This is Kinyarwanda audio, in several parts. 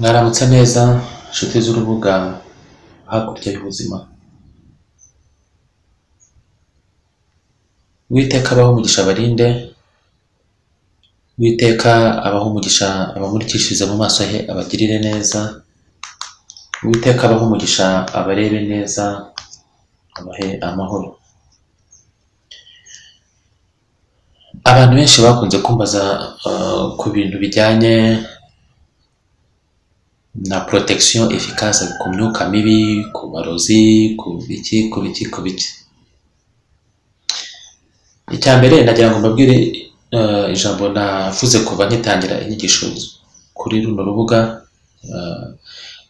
Mwaramutse neza nshuti z'urubuga hakurya y'ubuzima. Uwiteka abaho umugisha barinde, Uwiteka abaho umugisha abamurikishirize mu maso he abagirire neza, Uwiteka abaho umugisha abarebe neza abahe amahoro. Abantu benshi bakunze kumbaza ku bintu bijyanye na protection efficace ku myuka mibi, ku barozi, ku biki. Icya mbere nagira ngo mbabwire ijambo navuze kuva nkitangira inyigisho kuri runo rubuga,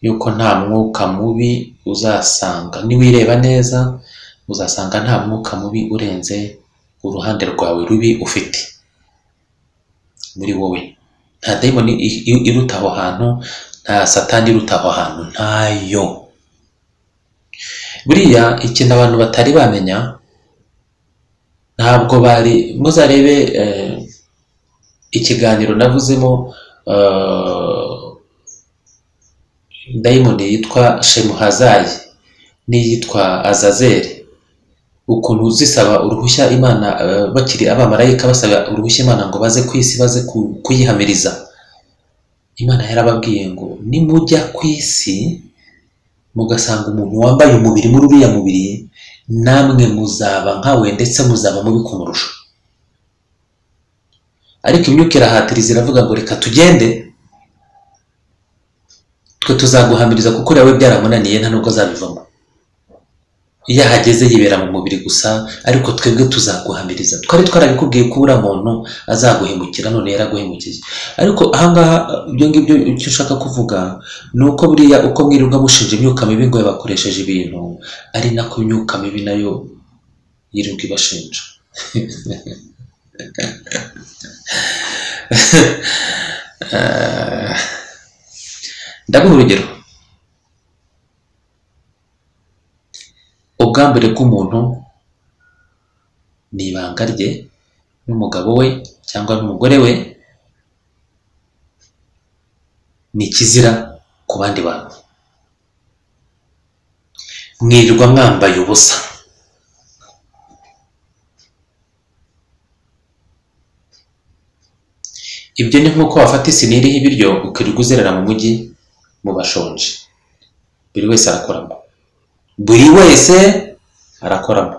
yuko nta mwuka mubi uzasanga, niwireba neza uzasanga nta mwuka mubi urenze uruhande rwawe rubi ufite muri wowe. Nta dayimoni iruta aho hantu, nta satani iruta aho hantu, ntayo. Buriya ikintu abantu batari bamenya, ntabwo bari muzarebe ikiganiro navuzemo dayimoni yitwa Shemuhazayi n'iyitwa Azazeli, ukuntu zisaba uruhushya Imana, bakiri abamarayika basaba uruhushya Imana ngo baze ku isi, baze kuyihamiriza. Imana yarababwiye ngo nimujya ku isi mugasanga umuntu wambaye umubiri muri uriya mubiri, namwe muzaba nkawe ndetse muzaba mubi kumurusha. Ariko imyuka irahatiriza iravuga ngo reka tugende, twe tuzaguhamiriza kuko uriya we byaramunaniye nta nubwo azabivamo. Iyo ahageze yibera mu mubiri gusa, ariko twebwe tuzaguhamiriza. Twari twarabikubwiye ko uriya muntu azaguhemukira, none yaraguhemukiye. Ariko ahangaha ibyo ngibyo icyo ushaka kuvuga ni uko buriya uko mwirirwa mushinja imyuka mibi ngo yabakoresheje ibintu, ari nako imyuka mibi nayo yirirwa ibashinja. Ndaguha urugero. Ubwambere bw'umuntu ni ibanga rye n'umugabo we cyangwa n'umugore we, ni ikizira ku bandi bantu. Mwirirwa mwambaye ubusa, ibyo ni nk'uko wafata isiniya iriho ibiryo ukirirwa uzerera mu mujyi mu bashonje. Buri wese arakoramo, buri wese arakoramo.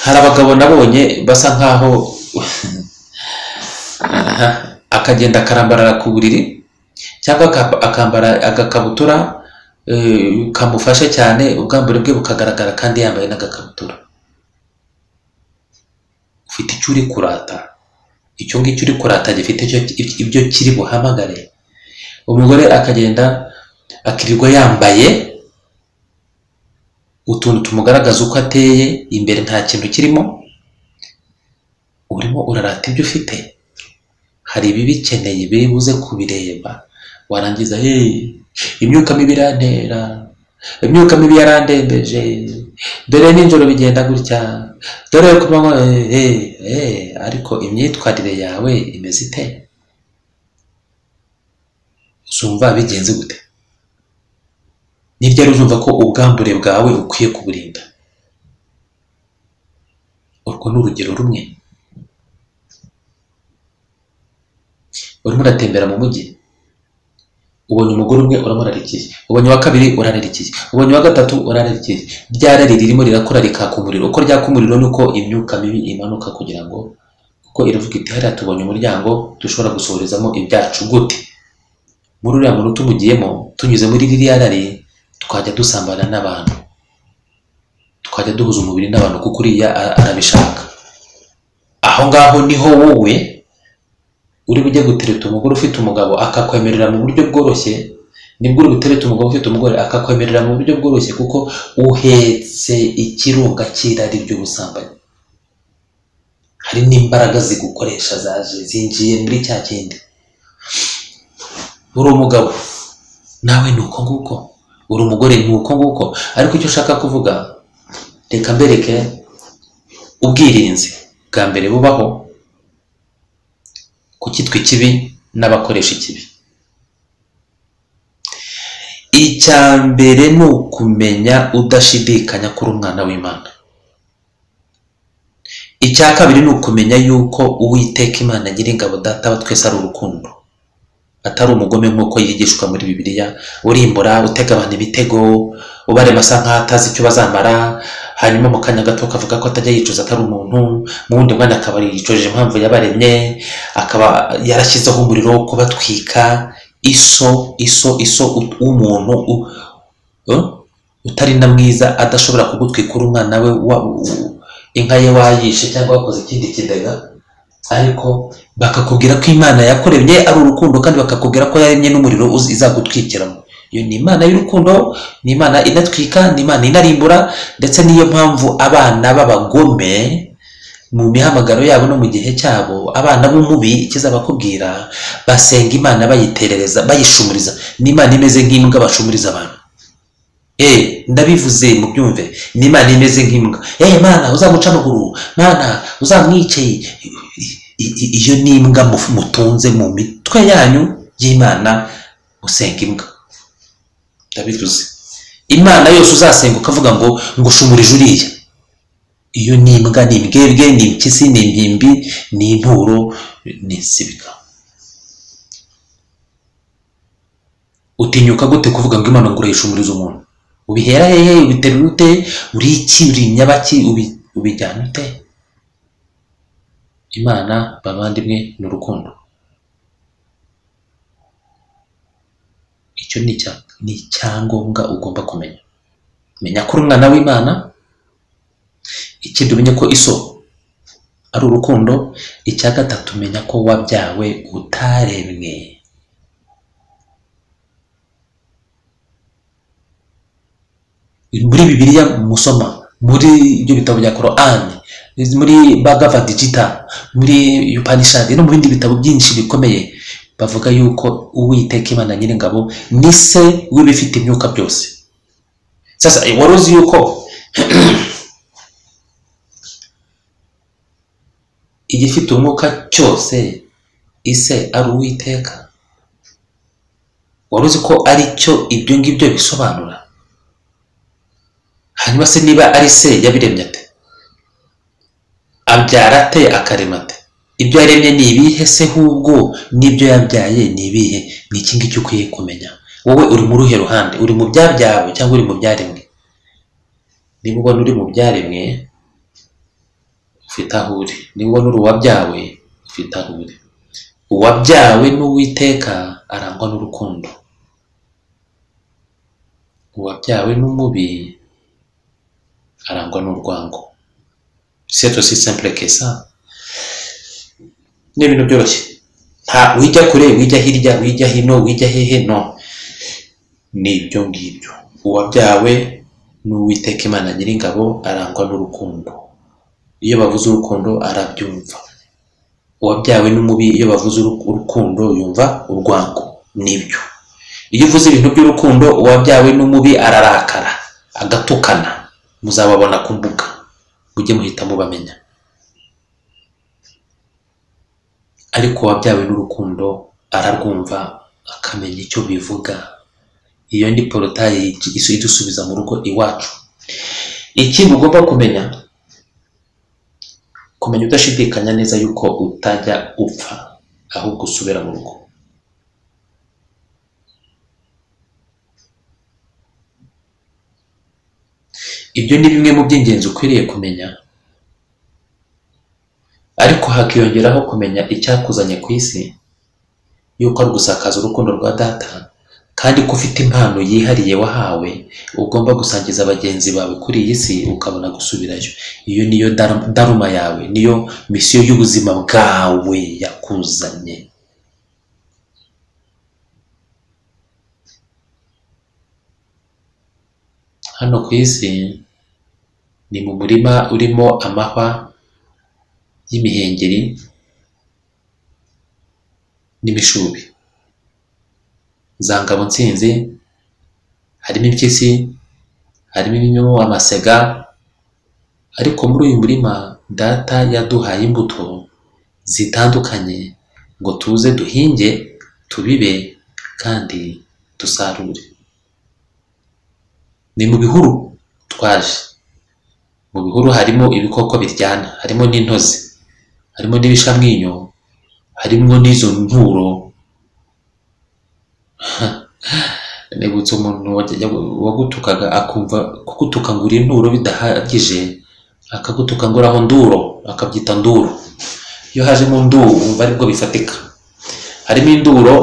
Hari abagabo nabonye basa nkaho akagenda akarambarara ku buriri, cyangwa akambara agakabutura kamufashe cyane, ubwambure bwe bukagaragara kandi yambaye n'agakabutura. Ufite icyo uri kurata, icyo ngicyo uri kurata gifite ibyo kiri buhamagare. Umugore akagenda akirirwa yambaye utuntu tumugaragaza uko ateye, imbere nta kintu kirimo, urimo urarata ibyo ufite. Hari ibibikeneye biri buze kubireba, warangiza imyuka mibi irantera, imyuka mibi yarandembeje, dore nijoro bigenda gutya, dore ku manywa, ariko imyitwarire yawe imeze ite? Uzumva bigenze gute? Niryo uzumva ko ubwambure bwawe ukwiye kuburinda. Urwo ni urugero rumwe. Urimo uratembera mu mujyi, ubonye umugore umwe uramurarikiye, ubonye wa kabiri urararikiye, ubonye wa gatatu urararikiye. Ryarari ririmo rirakora rikaka umuriro. Uko ryaka umuriro nuko imyuka mibi imanuka, kugira ngo, kuko iravuga iti hariya tubonye umuryango dushobora gusohorezamo ibyacu gute. Muri uriya muntu tumugiyemo, tunyuze muri ririya rari, twajya dusambana n'abantu, twajya duhuza umubiri n'abantu, kuko uriya arabishaka. Aho ngaho niho wowe uri bujye gutereta umugore ufite umugabo akakwemerera mu buryo bworoshye. Nibwo uri gutereta umugabo ufite umugore akakwemerera mu buryo bworoshye, kuko uhetse ikirunga cy'irari ry'ubusambanyi. Hari n'imbaraga zigukoresha zaje zinjiye muri cya kindi. Uri umugabo nawe ni uko nguko, uri umugore ni uko nguko. Ariko icyo ushaka kuvuga, reka mbereke ubwirinzi bwa mbere bubaho ku cyitwa ikibi n'abakoresha ikibi. Icya mbere ni ukumenya udashidikanya kuri umwana w'Imana. Icya kabiri ni ukumenya yuko Uwiteka Imana Nyiringabo Data wa twese ari urukundo, atari umugome nk'uko yigishwa muri Bibiliya, urimbura, utega abantu ibitego, ubarema asa nk'aho atazi icyo bazamara, hanyuma mu kanya gato akavuga ko atajya yicuza atari umuntu, mu wundi mwanya akaba yicujije impamvu yabaremye, akaba yarashyizeho umuriro wo kubatwika. Iso w'umuntu utari na mwiza adashobora kugutwika uri umwana we, inka ye wayishe cyangwa wakoze ikindi kidega, ariko bakakubwira ko Imana yakuremye ari urukundo, kandi bakakubwira ko yaremye n'umuriro izagutwikiramo. Iyo ni Imana y'urukundo, ni Imana inatwika, ni Imana inarimbura. Ndetse niyo mpamvu abana b'abagome mu mihamagaro yabo no mu gihe cyabo, abana b'umubi ikizabakubwira, basenga Imana bayiterereza, bayishumuriza. Ni Imana imeze nk'imbwa bashumuriza abantu. Ndabivuze mu byumve, ni Imana imeze nk'imbwa. Mana uzamuca amaguru, Mana uzamwice. Iyo ni imbwa mutunze mu mitwe yanyu y'Imana, usenga imbwa. Ndabivuze, Imana yose uzasenga ukavuga ngo ngushumurije uriya, iyo ni imbwa, ni imbwebwe, ni impyisi, ni impimbi, ni inturo, ni insibika. Utinyuka gute kuvuga ngo Imana ngo urayishumuriza umuntu? Ubihera hehe? Ubiterura ute? Uri iki? Uri nyabaki? Ubijyana ute? Imana bavandimwe ni urukundo. Icyo ni icyangombwa ugomba kumenya. Menya ko uri umwana w'Imana. Ikindi umenye ko Iso ari urukundo. Icya gatatu menya ko wabyawe utaremwe. Muri Bibiliya musoma, muri ibyo bitabo bya Korani, muri Bhagavad Gita, muri Upanishad no mu bindi bitabo byinshi bikomeye, bavuga yuko Uwiteka Imana Nyiringabo ni se w'ibifite imyuka byose. Sasa wari uzi yuko igifite umwuka cyose ise ari Uwiteka? Wari uzi ko ari cyo ibyo ngibyo bisobanura? Hanyuma se niba ari se yabiremye ate? Abyara ate akarema ate? Ibyo yaremye ni ibihe se? Hubwo n'ibyo yabyaye ni ibihe? Ni iki ngiki ukwiye kumenya. Wowe uri mu ruhe ruhande? Uri mu byabyawe cyangwa uri mu byaremwe? Niba ubona uri mu byaremwe, ufite aho uri. Niba ubona uri uwabyawe, ufite aho uri. Uwabyawe n'Uwiteka arangwa n'urukundo. Uwabyawe n'umubi arangwa n'urwango. C'est aussi simple que ça. Ni ibintu byoroshye. Nta wijya kure, wijya hirya, wijya hino, wijya hehe, no. Ni ibyo ngibyo. Uwabyawe n'Uwiteka Imana Nyiringabo arangwa n'urukundo. Iyo bavuze urukundo arabyumva. Uwabyawe n'umubi, iyo bavuze urukundo yumva urwango. Nibyo. Iyo uvuze ibintu by'urukundo, uwabyawe n'umubi ararakara, agatukana. Muzababona ku mbuga, mujye muhita mubamenya. Ariko uwabyawe n'urukundo ararwumva, akamenya icyo bivuga. Iyo ndi porotayi idusubiza mu rugo iwacu. Ikindi ugomba kumenya udashidikanya neza yuko utajya upfa, ahubwo usubira mu rugo. Ibyo ni bimwe mu by'ingenzi ukwiriye kumenya, ariko hakiyongeraho kumenya icyakuzanye ku isi, yuko ari gusakaza urukundo rwa Data, kandi ko ufite impano yihariye wahawe, ugomba gusangiza bagenzi bawe kuri iyi si, ukabona gusubirayo. Iyo niyo daruma yawe, niyo misiyo y'ubuzima bwawe yakuzanye. Hano ku isi ni mu murima urimo amahwa y'imihengeri n'imishubi. Za ngabo nsinzi, harimo impyisi, harimo amasega, ariko muri uyu murima Data yaduhaye imbuto zitandukanye ngo tuze duhinge tubibe kandi dusarure. Ni mu bihuru twaje. Mu bihuru harimo ibikoko biryana, harimo n'intozi, harimo n'ibishamwinyo, harimo n'izo nturo. Nebutse umuntu wagutukaga akumva kugutuka ngo uri inturo bidahagije, akagutuka ngo uraho nduro, akabyita nduro. Iyo haje mu nduro umva aribwo bifatika. Harimo induro,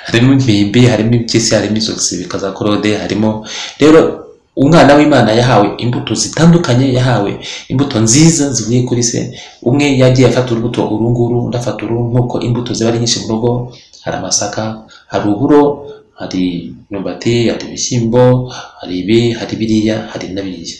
harimo impimbi, harimo impyisi, harimo inzozi bikaza korode, harimo. Rero umwana w'Imana yahawe imbuto zitandukanye, yahawe imbuto nziza zivuye kuri se. Umwe yagiye afata urubuto urunguru, ndafata nkuko imbuto ziba ari nyinshi mu rugo. Hari amasaka, hari uburo, hari imyumbati, hari ibishyimbo, hari ibi, hari biriya, hari n'abiriya.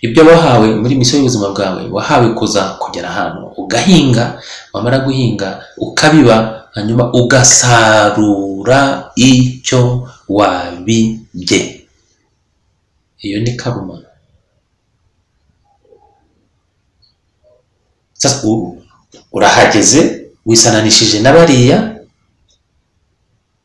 Ibyo wahawe muri misiyo y'ubuzima bwawe, wahawe kuza kugera ahantu ugahinga, wamara guhinga ukabiba, hanyuma ugasarura icyo wabibye. Iyo ni karuma. Sasa urahageze wisananishije n'abariya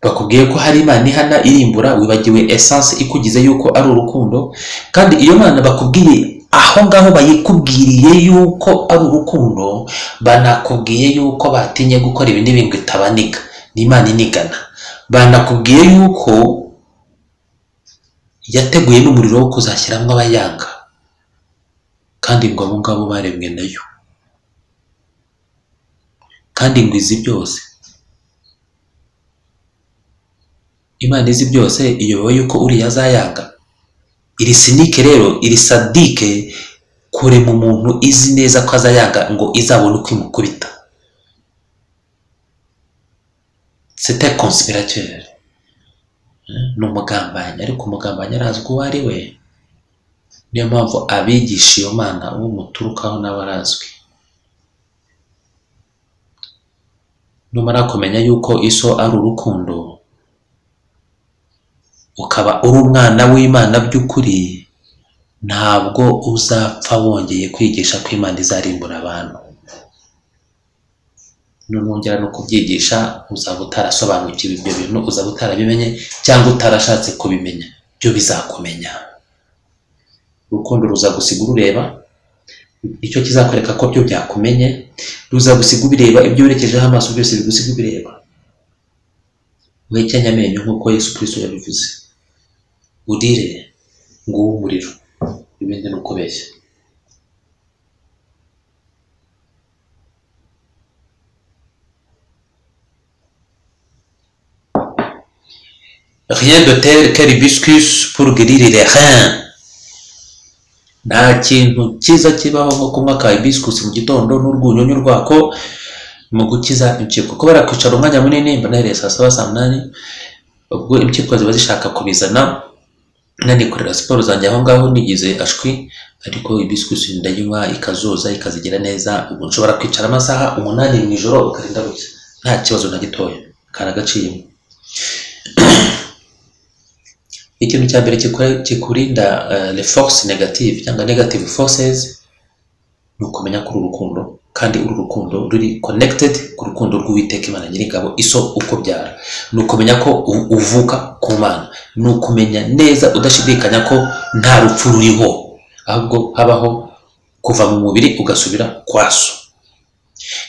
bakubwiye ko hari Imana ihana irimbura, wibagiwe essence ikugize yuko ari urukundo. Kandi iyo Mana bakubwiye aho ngaho bayikubwiriye yuko ari urukundo, banakubwiye yuko batinye gukora ibi n'ibintu itabaniga, ni Imana inigana. Banakubwiye yuko yateguye n'umuriro wo kuzashyiramo abayanga, kandi ngo abo ngabo baremwe nayo. Kandi ngo izi byose, Imana izi byose iyoboye yuko uriya azayanga. Iri sinike rero, iri sadike kure mu muntu izi neza ko azayanga ngo izabone uko imukubita. C'est un conspirateur. Ni umugambanyi, ariko umugambanyi arazwi uwo ari we. Niyo mpamvu abigisha iyo Mana umuturukaho nawe arazwi. Numara kumenya yuko iso ari urukundo, ukaba uri umwana w'Imana by'ukuri, ntabwo uzapfa wongeye kwigisha ko Imana izarimbura abantu. Nongera no kubyigisha uzaba utarasobanukiwe ibyo bintu, uzaba utarabimenye cyangwa utarashatse kubimenya, byo bizakumenya. Urukundo ruzagusiga urureba, icyo kizakwereka ko byo byakumenye, ruzagusiga ubireba, ibyo werekejeho amaso byose bigusiga ubireba. Wekenya amenyo nk'uko Yesu Kristo yabivuze, urire nguwo umuriro, ibindi ni ukubeshya. Rien de tel que l'hibiscus pour guérir les reins. Nta kintu cyiza kibaho nko kunywa ka hibiscus mu gitondo n'urwunyunyu rwako mu gukiza impyiko. Kubera kwicara umwanya munini, mba nahereye saa 7 saa 8, ubwo impyiko ziba zishaka kubizana, nanikorera siporo zanjye aho ngaho nigize ashwi, ariko hibiscus ndayinywa ikazoza ikazigira neza. Ubwo nshobora kwicara amasaha 8 mu ijoro ukarinda bucya, nta kibazo na gitoya, karagaciyemo. Ikintu cya mbere kikurinda les forces négatives cyangwa negative forces ni ukumenya ko urukundo, kandi urukundo ruri connected ku rukundo rw'Uwiteka Imana Nyir'ingabo iso uko byara. Ni ukumenya ko uvuka ku Mana, ni ukumenya neza udashidikanya ko nta rupfu ruriho, ahubwo habaho kuva mu mubiri ugasubira kwaso.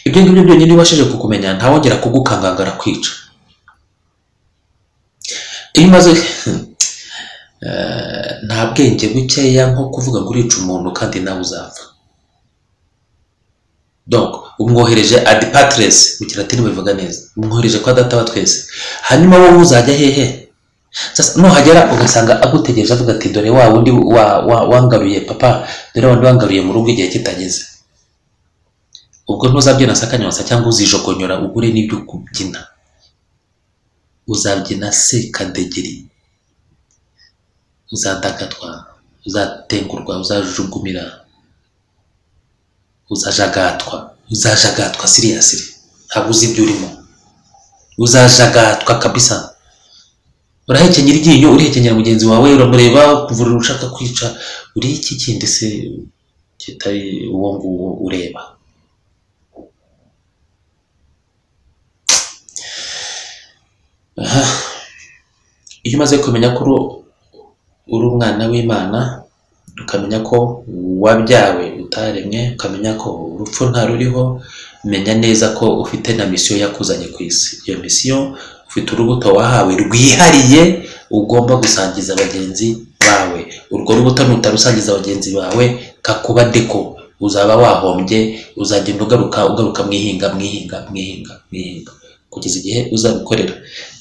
Ibyo ngibyo byonyine ubashije kukumenya, ntawongera kugukangangara kwica. Iyo umaze nta bwenge bukeya nko kuvuga ngo urica umuntu kandi nawe uzapfa. Donc umwohereje ad patres mu Kilatini bivuga neza, umwohereje kwa data wa twese, hanyuma wowe uzajya hehe? Sasa nuhagera ugasanga agutegereje avuga ati dore wa wundi wangaruye papa, dore wandi wangaruye mu rugo igihe kitageze. Ubwo ntuzabyina sakanyonsa cyangwa uzijogonyora ugure n'ibyo kubyina, uzabyina sekadegeri, uzadagadwa, uzatengurwa, uzajugumira, uzajagatwa seriously. Ntabwo uzi ibyo urimo, uzajagatwa kabisa. Urahekenyera iryinyo, urihekenyera mugenzi wawe, uramureba kuvurira ushaka kwica, uri iki kindi se kitari uwo nguwo ureba. iyo umaze kumenya ko uri umwana w'Imana, ukamenya ko wabyawe utaremwe, ukamenya ko urupfu ntaruriho, menya neza ko ufite na misiyo yakuzanye ku isi. Iyo misiyo ufite urubuto wahawe rwihariye ugomba gusangiza bagenzi bawe. Urwo rubuto nutarusangiza bagenzi bawe kakuba deko, uzaba wahombye, uzagenda ugaruka mwihinga kugeza igihe uzabikorera.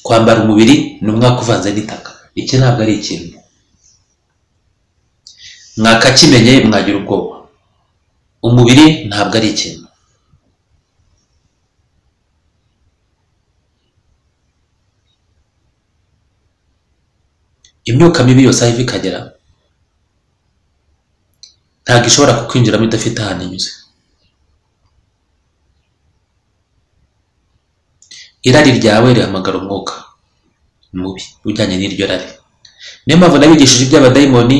Kwambara umubiri ni umwaka uvanze n'itaka. Iki ntabwo ari ikintu mwakakimenye mwagira ubwoba. Umubiri ntabwo ari ikintu. Imyuka mibi yose aho iva ikagera ntabwo ishobora kukwinjiramo idafite ahantu inyuze. Irari ryawe rihamagara umwuka mubi ujyanye n'iryo rari. Niyo mpamvu nabigishije iby'abadayimoni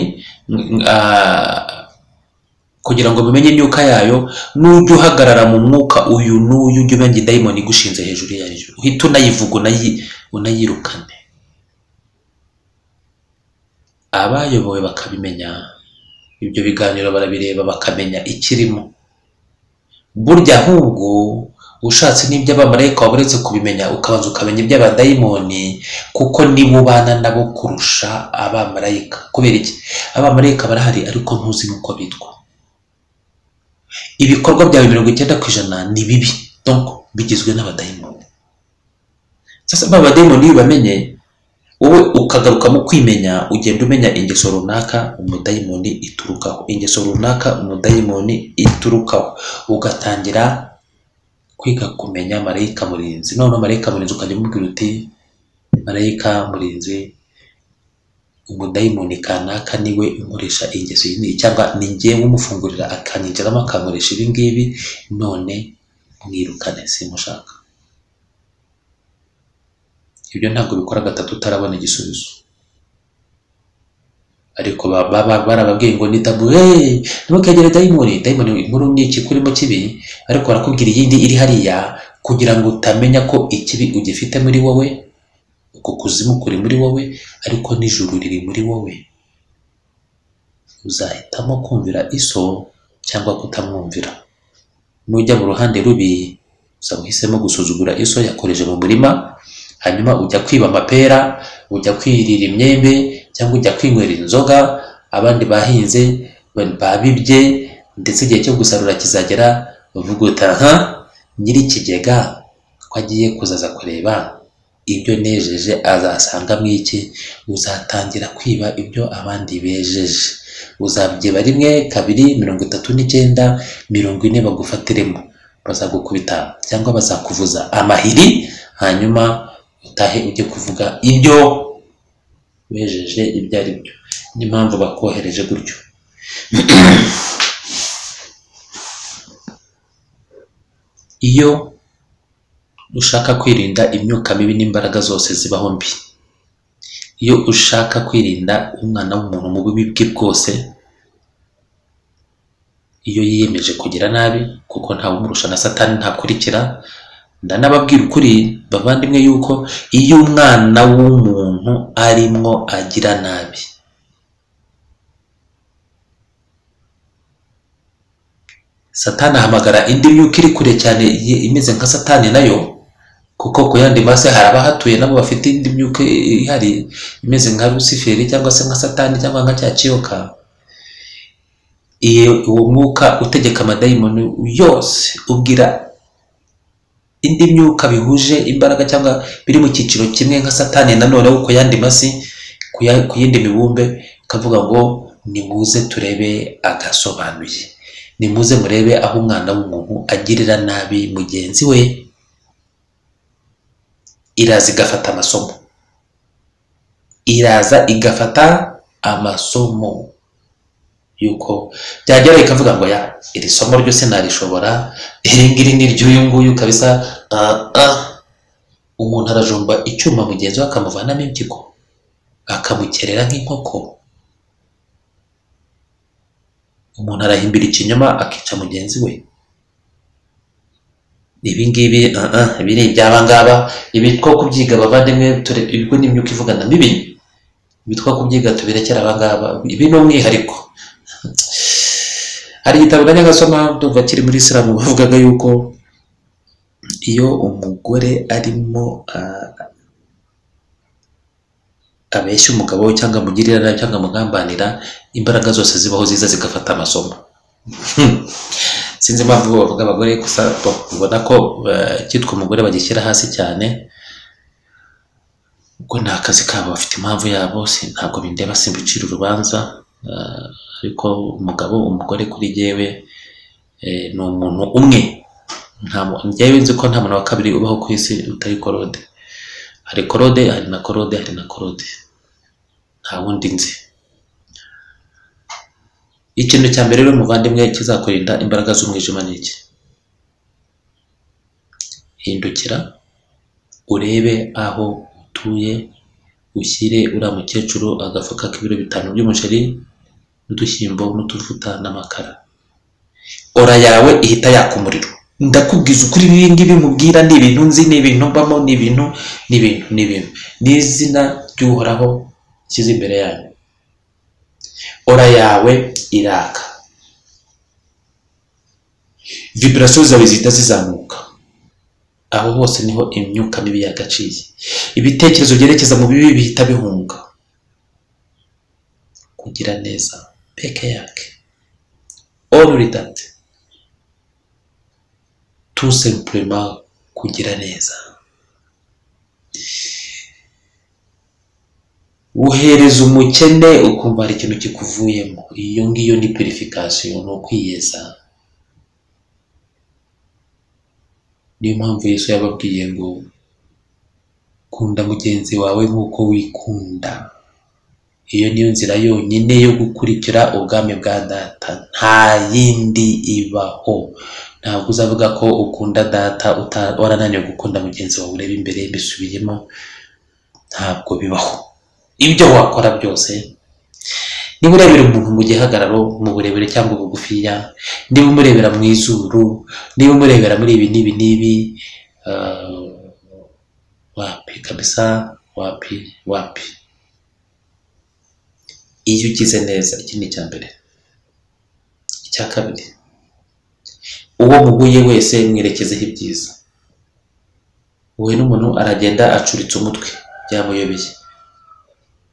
kugira ngo mumenye imyuka yayo. N'ujya uhagarara mu mwuka uyu n'uyu, ujya umenya idayimoni igushinze hejuru yayo, uhita unayivuga unayirukane. Abayobowe bakabimenya, ibyo biganiro barabireba bakamenya ikirimo. Burya ahubwo ushatse n'iby'abamarayika waburetse kubimenya, ukabanza ukamenya iby'abadayimoni, kuko nibo ubana nabo kurusha abamarayika. Kubera iki? Abamarayika barahari ariko ntuzi nuko bitwa. Ibikorwa byawe 90% ni bibi, donc bigizwe n'abadayimoni. Sasa abadayimoni iyo bamenye, wowe ukagaruka mu kwimenya, ugenda umenya ingeso runaka umudayimoni iturukaho, ingeso runaka umudayimoni iturukaho, ugatangira kwiga kumenya marayika murinzi. None marayika murinzi ukajya umubwira uti, marayika murinzi, umudayimoni kanaka niwe umuresha ingeso iyi, cyangwa ni njyewe umufungurira akanyinjiramo akankoresha ibi ngibi, none mwirukane, simushaka. Ibyo ntabwo bikora gatatu utarabona igisubizo. Ariko barababwiye ngo ni tabu, ntukegere dayimoni. Dayimoni inkuru ni iki kurimo kibi, ariko barakubwira iyindi iri hariya kugira ngo utamenya ko ikibi ugifite muri wowe, uko kuzimu kuri muri wowe, ariko n'ijuru riri muri wowe. Uzahitamo kumvira iso cyangwa kutamwumvira. Nujya mu ruhande rubi, uzaba uhisemo gusuzugura iso yakoreje mu murima, hanyuma ujya kwiba amapera, ujya kwirira imyembe, cyangwa ujya kwinywera inzoga abandi bahinze babibye, ndetse igihe cyo gusarura kizagera uvuga uti nyiri ikigega ko agiye kuzaza kureba ibyo nejeje azasanga mwiki. Uzatangira kwiba ibyo abandi bejeje, uzabyiba 1, 2, 39, 40 bagufatiremo, bazagukubita cyangwa bazakuvuza amahiri, hanyuma utahe ujye kuvuga ibyo bejeje ibyo ari byo. Ni mpamvu bakohereje gutyo. Iyo ushaka kwirinda imyuka mibi n'imbaraga zose zibaho mbi, iyo ushaka kwirinda umwana w'umuntu mu bubi bwe bwose, iyo yiyemeje kugira nabi, kuko ntawe umurusha na Satani ntakurikira. Ndanababwira ukuri bavandimwe yuko iyo umwana w'umuntu arimwo agira nabi, Satani ahamagara indi myuka iri kure cyane imeze nka Satani nayo, kuko ku yandi mase hari abahatuye nabo bafite indi myuka ihari imeze nka Luciferi cyangwa se nka Satani cyangwa nka cya kiyoka. Uwo mwuka utegeka amadayimoni yose, ubwira indi myuka bihuje imbaraga cyangwa biri mu cyiciro kimwe nka Satani nanone uko yandi masi ku yindi mibumbe, kavuga ngo nimuze turebe agasobanuye, nimuze murebe aho umwana w'umuntu agirira nabi mugenzi we. Iraza igafata amasomo, iraza igafata amasomo yuko byagera ikavuga ngo ya iri somo ryo se narishobora, iri ngiri ni ry'uyu nguyu kabisa. Umuntu arajomba icyuma mugenzi we akamuvanamo impyiko, akamukerera nk'inkoko. Umuntu arahimbira ikinyoma akica mugenzi we. Ibi ngibi ibi ni iby'abangaba, ibi two kubyiga bavandimwe, ibigo n'imyuka ivugana mibi. bitwa kubyiga tubirekera abangaba, ibi ni umwihariko. Hari igitabo najyaga gasoma ndumva kiri muri Isilamu bavugaga yuko iyo umugore arimo abeshya umugabo we cyangwa amugirira nabi cyangwa amugambanira, imbaraga zose zibaho ziza zigafata amasomo. Sinzi impamvu bavuga abagore gusa, ubona ko cyitwa umugore bagishyira hasi cyane, ubwo ni akazi kabo, bafite impamvu yabo, ntabwo bindeba, simbicira urubanza. Ariko umugore kuri jyewe ni umuntu umwe. Njyewe nzi ko nta muntu wa kabiri ubaho ku isi utari Claude. Hari Claude, hari na Claude, hari na Claude, nta wundi nzi. Ikintu cya mbere rero muvandimwe kizakurinda imbaraga z'umwijima ni iki? Hindukira urebe aho utuye, ushyire uriya mukecuru agafuka k'ibiro 5 by'umuceri n'udushyimbo n'utuvuta n'amakara. Ora yawe ihita yaka umuriro. Ndakubwiza ukuri, ibi ngibi mubwira ni ibintu nzi, ni ibintu mbamo, ni ibintu n'izina ry'Uhoraho kiza imbere yawe. Ora yawe iraka, vibration zawe zihita zizamuka. Aho hose niho imyuka mibi yagaciye. Ibitekerezo byerekeza mu bibi bihita bihunga. Kugira neza peke yake, only that, tout simplement kugira neza. Uhereza umukene ukumva hari ikintu kikuvuyemo, iyo ngiyo ni purification, no kwiyeza. Niyo mpamvu Yesu yababwiye ngo kunda mugenzi wawe nk'uko wikunda. Iyo niyo nzira yonyine yo gukurikira ubwami bwa Data, nta yindi ibaho. Ntabwo uzavuga ko ukunda Data warananiwe gukunda mugenzi wawe. Ureba imbere bisubiyemo, ntabwo bibaho. Ibyo wakora byose, niba urebera umuntu mu gihagararo, mu burebure cyangwa ubugufiya, niba umurebera mu izuru, niba umurebera muri ibi n'ibi, wapi kabisa, wapi. Iyo ugize neza, iki ni icya mbere. Icya kabiri, uwo muhuye wese mwerekezeho ibyiza. Wowe n'umuntu aragenda acuritse umutwe, byamuyobeye.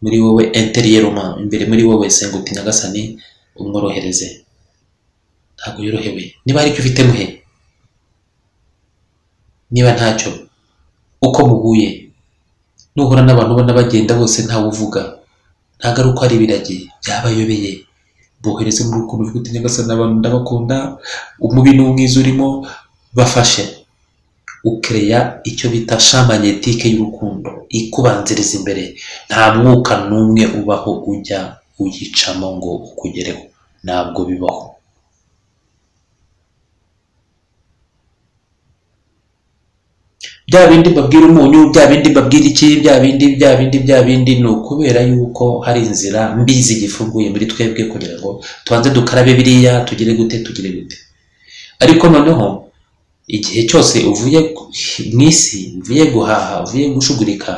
Muri wowe intérieurement, imbere muri wowe senga uti Nyagasani umworohereze. Ntabwo yorohewe. Niba hari icyo ufite muhe, niba ntacyo, uko muhuye nuhura n'abantu ubona bagenda bose ntawe uvuga, ntabwo ari uko ari ibiragi, byabayobeye. Bohereze mu rukundo uvuga uti Nyagasani abantu ndabakunda, umubi n'umwiza urimo bafashe. Ukereya icyo bita champ magnétique y'urukundo, ikubanziriza imbere. Nta mwuka n'umwe ubaho ujya uyicamo ngo ukugereho, ntabwo bibaho. Bya bindi babwira umunyu, bya bindi babwira iki, bya bindi ni ukubera yuko hari inzira mbi zigifunguye muri twebwe kugira ngo tubanze dukarabe biriya, tugire gute. Ariko noneho igihe cyose uvuye mu isi, uvuye guhaha, uvuye gushugurika,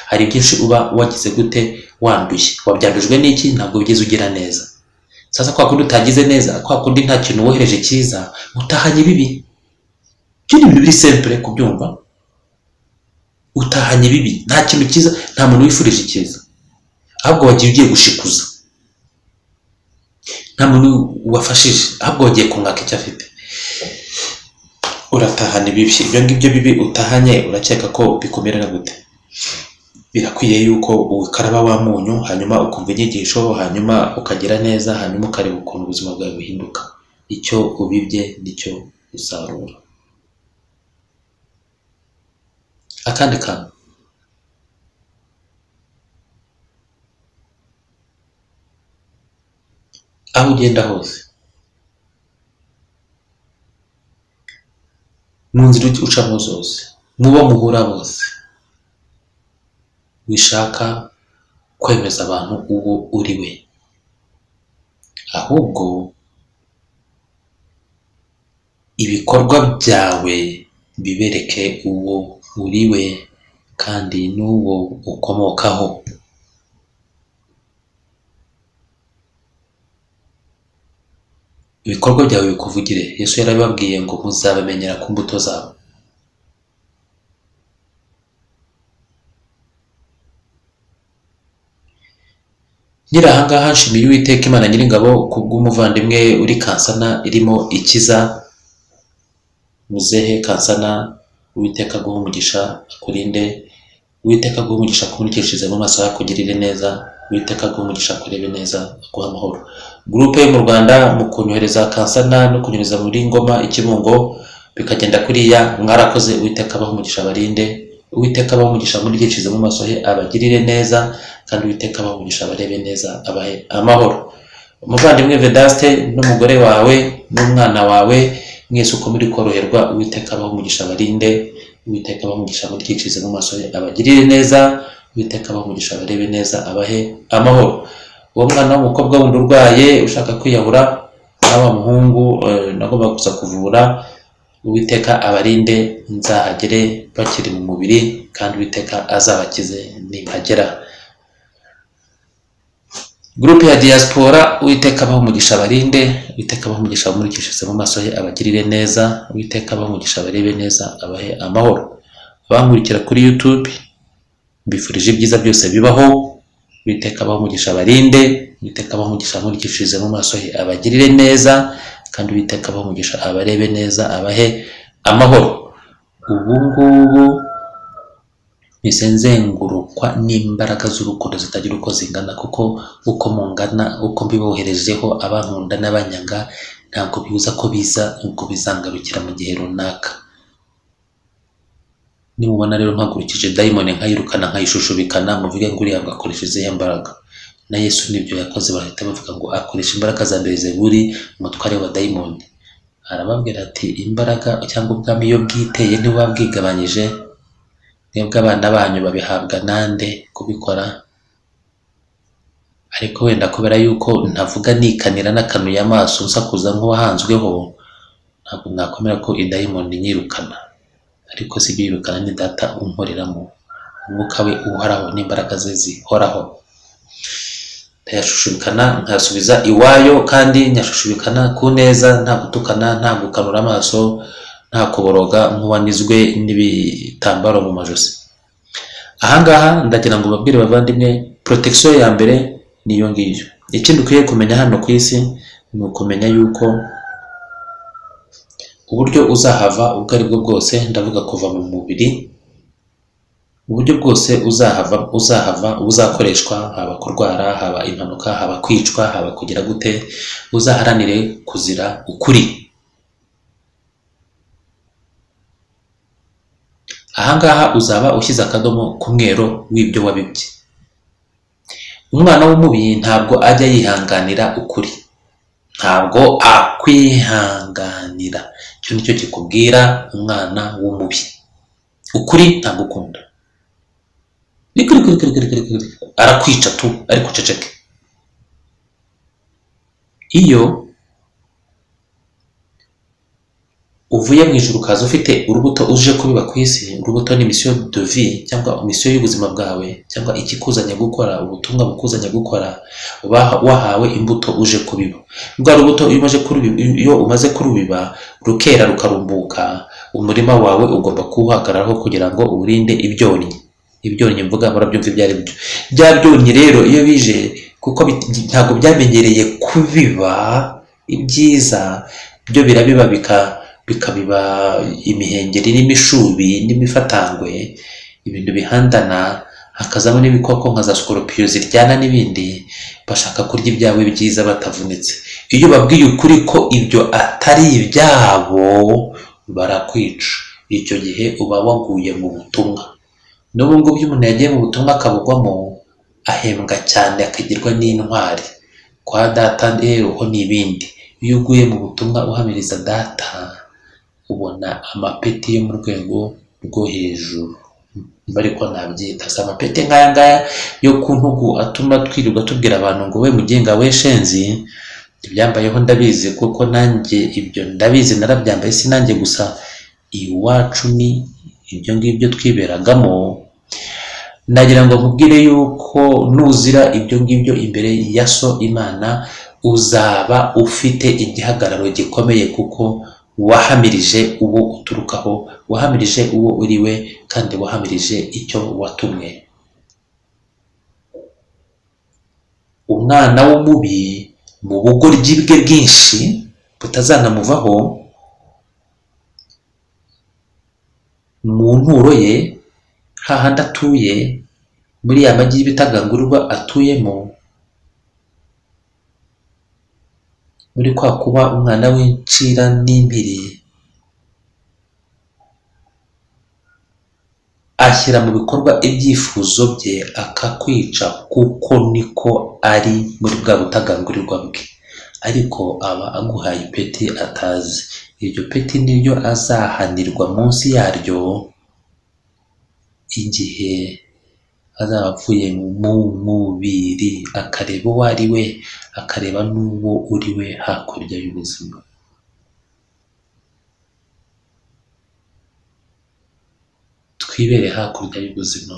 hari byinshi uba wagize gute, wanduye. Wabyandujwe n'iki? Ntabwo bigeze ugira neza. Sasa kwa kundi utagize neza, kwa kundi nta kintu wohereje cyiza, utahanye bibi. Ibyo ni ibintu biri simple kubyumva. Utahanye bibi, nta kintu cyiza, nta muntu wifurije cyiza, ahubwo wagiye ugiye gushikuza. Nta muntu wafashije, ahubwo wagiye kumwaka icyo afite. Uratahana ibibi. Ibyo ngibyo bibi utahanye urakeka ko bikomerera gute? Birakwiye yuko ukaraba wa munyu, hanyuma ukumva inyigisho, hanyuma ukagira neza, hanyuma ukareba ukuntu ubuzima bwawe buhinduka. Icyo ubibye nicyo usarura. Akandi kantu, aho ugenda hose, mu nzira ucamo zose, mubo muhura bose, wishaka kwemeza abantu uwo uri we, ahubwo ibikorwa byawe bibereke uwo uri we kandi n'uwo ukomokaho. ibikorwa byawe bikuvugire. Yesu yarabibabwiye ngo muzabamenyera ku mbuto zabo. Nyiri ahangaha nshimiye Uwiteka Imana Nyiringabo kubw'umuvandimwe uri Kansana irimo ikiza muzehe Kansana. Uwiteka aguhe umugisha akurinde, Uwiteka aguhe umugisha akumurikishirize mu maso yakugirire neza, Uwiteka aguhe umugisha akurebe neza aguhe amahoro. Groupe yo mu Rwanda mu kunyohereza Kansana no kunyuriza muri Ngoma Ikibungo bikagenda kuriya, mwarakoze. Uwiteka abahe umugisha abarinde, Uwiteka abahe umugisha amurikishirize mu maso he abagirire neza, kandi Uwiteka abahe umugisha abarebe neza abahe amahoro. Umuvandimwe Vedaste n'umugore wawe n'umwana wawe mwese uko muri koroherwa, Uwiteka abahe umugisha abarinde, Uwiteka abahe umugisha amurikishirize mu maso he abagirire neza, Uwiteka abahe umugisha abarebe neza abahe amahoro. Uwo mwana w'umukobwa wundi urwaye ushaka kwiyahura n'aba muhungu nagomba gusa kuvura, Uwiteka abarinde nzahagere bakiri mu mubiri, kandi Uwiteka azabakize nimpagera. Groupe ya diaspora, Uwiteka abahe umugisha abarinde, Uwiteka abahe umugisha amurikishirize mu maso he abagirire neza, Uwiteka abahe umugisha abarebe neza abahe amahoro. Abankurikira kuri YouTube mbifurije ibyiza byose bibaho, Uwiteka abahe umugisha abarinde, Uwiteka abahe umugisha amurikishirize mu maso he abagirire neza, kandi Uwiteka abahe umugisha abarebe neza abahe amahoro. Ubu ngubu nzengurukwa n'imbaraga z'urukundo zitagira uko zingana, kuko uko mungana, uko mbiboherejeho abankunda n'abanyanga, ntabwo bibuza ko biza ngo bizangarukira mu gihe runaka. Nimubona rero mpagurukije dayimoni nkayirukana nkayishushubikana, muvuge ngo uriya akoresha izihe mbaraga. Na Yesu nibyo yakoze, bahita bavuga ngo akoresha imbaraga za Belizebuli, umutware wa dayimoni. Arababwira ati imbaraga cyangwa ubwami iyo bwiteye ntibuba bwigabanyije, mwebwe abana banyu babihabwa nande kubikora. Ariko wenda kubera yuko ntavuga nikanira n'akanuye amaso nsakuza nk'uwahanzweho, ntabwo mwakomera ko idayimoni nyirukana. Ariko si birukana ni data unkoreramo, umwuka we uhoraho n'imbaraga ze zihoraho. Ndayashushubikana nkasubiza iwayo, kandi nyashushubikana ku neza, nta gutukana, nta gukanura amaso, nta kuboroga nk'uwanizwe n'ibitambaro mu majosi. Ahangaha ndagira ngo babwire bavandimwe, protection ya mbere niyo ngiyo. Ikindi ukwiye kumenya hano ku isi ni ukumenya yuko uburyo uzahava ubwo ari bwo bwose, ndavuga kuva mu mubiri, uburyo bwose uzahava uzakoreshwa, haba kurwara, haba impanuka, haba kwicwa, haba kugira gute, uzaharanire kuzira ukuri. Ahangaha uzaba ushyize akadomo ku mwero w'ibyo wabibye. Umwana w'umubi ntabwo ajya yihanganira ukuri, ntabwo akwihanganira. Icyo nicyo kikubwira umwana w'umubi, ukuri ntabwo ukunda, arakwica tu ariko uceceke. Iyo uvuye mu ijuru ukaza ufite urubuto uje kubiba ku isi, urubuto ni mission de vie cyangwa mission y'ubuzima bwawe, cyangwa ikikuzanya gukora, ubutumwa bukuzanya gukora, wahawe imbuto uje kubiba. Ubwo rubuto iyo umaze kurubiba rukera rukarumbuka, umurima wawe ugomba kuwuhagararaho kugira ngo urinde ibyonnyi mvuga murabyumva ibyo ari byo. Bya byonnyi rero iyo bije, kuko ntabwo byamenyereye kubiba ibyiza, byo birabiba bikabiba imihengeri n'imishubi n'imifatangwe, ibintu bihandana, hakazamo n'ibikoko nka za scorpion ziryana n'ibindi, bashaka kurya ibyawe byiza batavunitse. Iyo babwiye ukuri ko ibyo atari ibyabo, barakwica. Icyo gihe uba waguye mu butumwa. N'ubu ngubu iyo umuntu yagiye mu butumwa akabugwamo, ahembwa cyane akagirwa n'intwari. Kwa data rero ho n'ibindi, iyo uguye mu butumwa uhamiriza data, ubona amapeti yo mu rwego rwo hejuru. Ariko nabyita si amapeti nk'aya ngaya yo ku ntugu atuma twirirwa tubwira abantu ngo we mugenga we shenzi. Ibyambayeho ndabizi, kuko nanjye ibyo ndabizi, narabyambaye. Si nanjye gusa, iwacu ni ibyo ngibyo twiberagamo. Nagira ngo nkubwire yuko nuzira ibyo ngibyo imbere ya so Imana, uzaba ufite igihagararo gikomeye, kuko wahamirije uwo uturukaho, wahamirije uwo uri we, kandi wahamirije icyo watumwe. Umwana w'umubi mu bugoryi bwe bwinshi butazanamuvaho, mu nturo ye, hahandi atuye, muri ya magi y'ibitagangurirwa atuyemo, muri kwa kuba umwana w'incira n'impiri, ashyira mu bikorwa ibyifuzo bye akakwica, kuko niko ari muri bwa butagangurirwa bwe. Ariko aba aguhaye ipeti atazi. Iryo peti niryo azahanirwa munsi yaryo igihe azaba apfuye mu mubiri, akareba uwo ari we, akareba n'uwo uri we hakurya y'ubuzima. Twibere hakurya y'ubuzima.